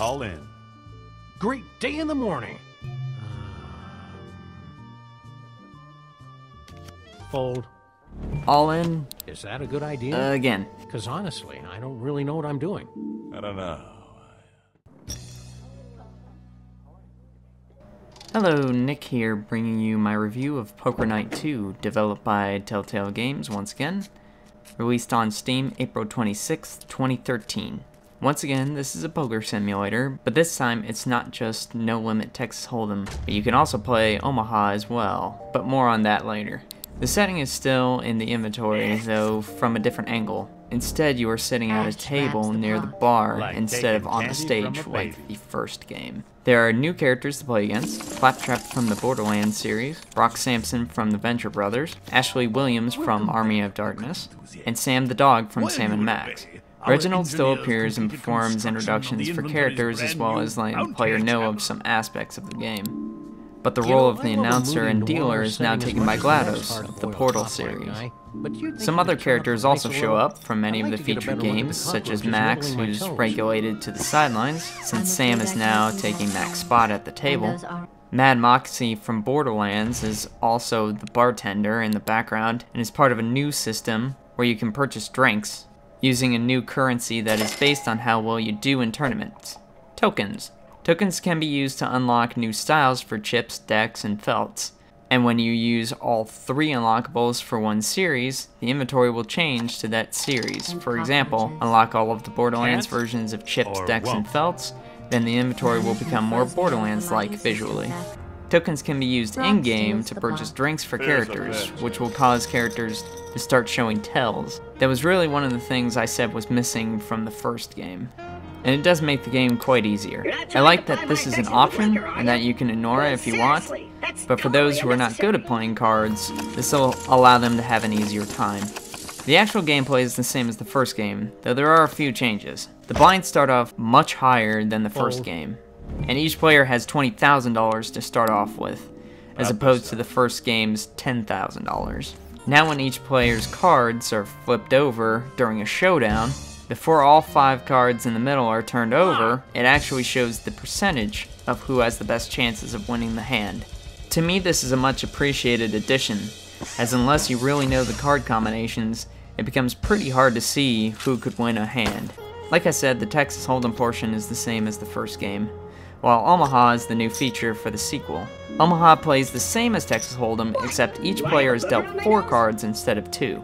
All in. Great day in the morning. Fold. All in. Is that a good idea? Again. Because honestly, I don't really know what I'm doing. I don't know. Hello, Nick here, bringing you my review of Poker Night 2, developed by Telltale Games once again. Released on Steam April 26th, 2013. Once again, this is a poker simulator, but this time it's not just No Limit Texas Hold'em, but you can also play Omaha as well, but more on that later. The setting is still in the inventory, though from a different angle. Instead, you are sitting at a table near the bar instead of on the stage like the first game. There are new characters to play against: Claptrap from the Borderlands series, Brock Sampson from the Venture Brothers, Ashley Williams from Army of Darkness, and Sam the Dog from Sam & Max. Reginald still appears and performs introductions for characters as well as letting the player know of some aspects of the game. But the role of the announcer and dealer is now taken by GLaDOS of the Portal series. Some other characters also show up from many of the featured games, such as Max, who's regulated to the sidelines, since Sam is now taking Max's spot at the table. Mad Moxie from Borderlands is also the bartender in the background, and is part of a new system where you can purchase drinks, using a new currency that is based on how well you do in tournaments: tokens. Tokens can be used to unlock new styles for chips, decks, and felts. And when you use all 3 unlockables for one series, the inventory will change to that series. For example, unlock all of the Borderlands versions of chips, decks, and felts, then the inventory will become more Borderlands-like visually. Tokens can be used in-game to purchase drinks for characters, which will cause characters to start showing tells. That was really one of the things I said was missing from the first game. And it does make the game quite easier. I like that this is an option, and that you can ignore it if you want, but for those who are not good at playing cards, this will allow them to have an easier time. The actual gameplay is the same as the first game, though there are a few changes. The blinds start off much higher than the first game, and each player has $20,000 to start off with, as opposed to the first game's $10,000. Now when each player's cards are flipped over during a showdown, before all 5 cards in the middle are turned over, it actually shows the percentage of who has the best chances of winning the hand. To me, this is a much appreciated addition, as unless you really know the card combinations, it becomes pretty hard to see who could win a hand. Like I said, the Texas Hold'em portion is the same as the first game, while Omaha is the new feature for the sequel. Omaha plays the same as Texas Hold'em, except each player is dealt 4 cards instead of 2.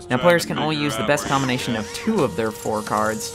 Now players can only use the best combination of 2 of their 4 cards,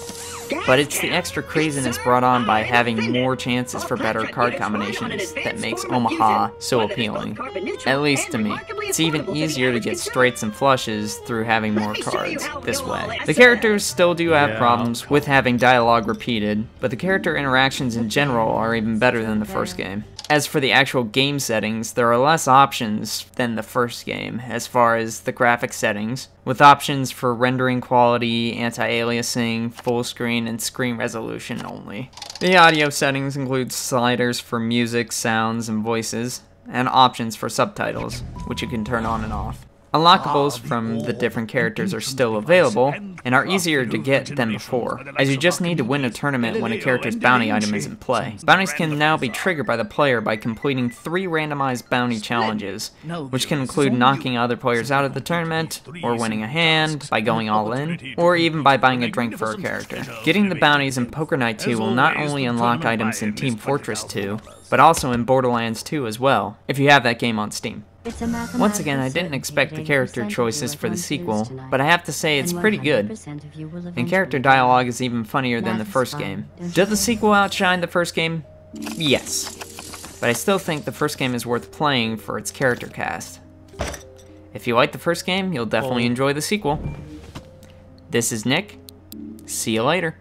but it's the extra craziness brought on by having more chances for better card combinations that makes Omaha so appealing, at least to me. It's even easier to get straights and flushes through having more cards this way. The characters still do have problems with having dialogue repeated, but the character interactions in general are even better than the first game. As for the actual game settings, there are less options than the first game as far as the graphic settings, with options for rendering quality, anti-aliasing, full screen, and screen resolution only. The audio settings include sliders for music, sounds, and voices, and options for subtitles, which you can turn on and off. Unlockables from the different characters are still available, and are easier to get than before, as you just need to win a tournament when a character's bounty item is in play. Bounties can now be triggered by the player by completing 3 randomized bounty challenges, which can include knocking other players out of the tournament, or winning a hand, by going all in, or even by buying a drink for a character. Getting the bounties in Poker Night 2 will not only unlock items in Team Fortress 2, but also in Borderlands 2 as well, if you have that game on Steam. Once again, I didn't expect the character choices for the sequel, but I have to say it's pretty good, and character dialogue is even funnier than the first game. Does the sequel outshine the first game? Yes, but I still think the first game is worth playing for its character cast. If you like the first game, you'll definitely enjoy the sequel. This is Nick. See you later.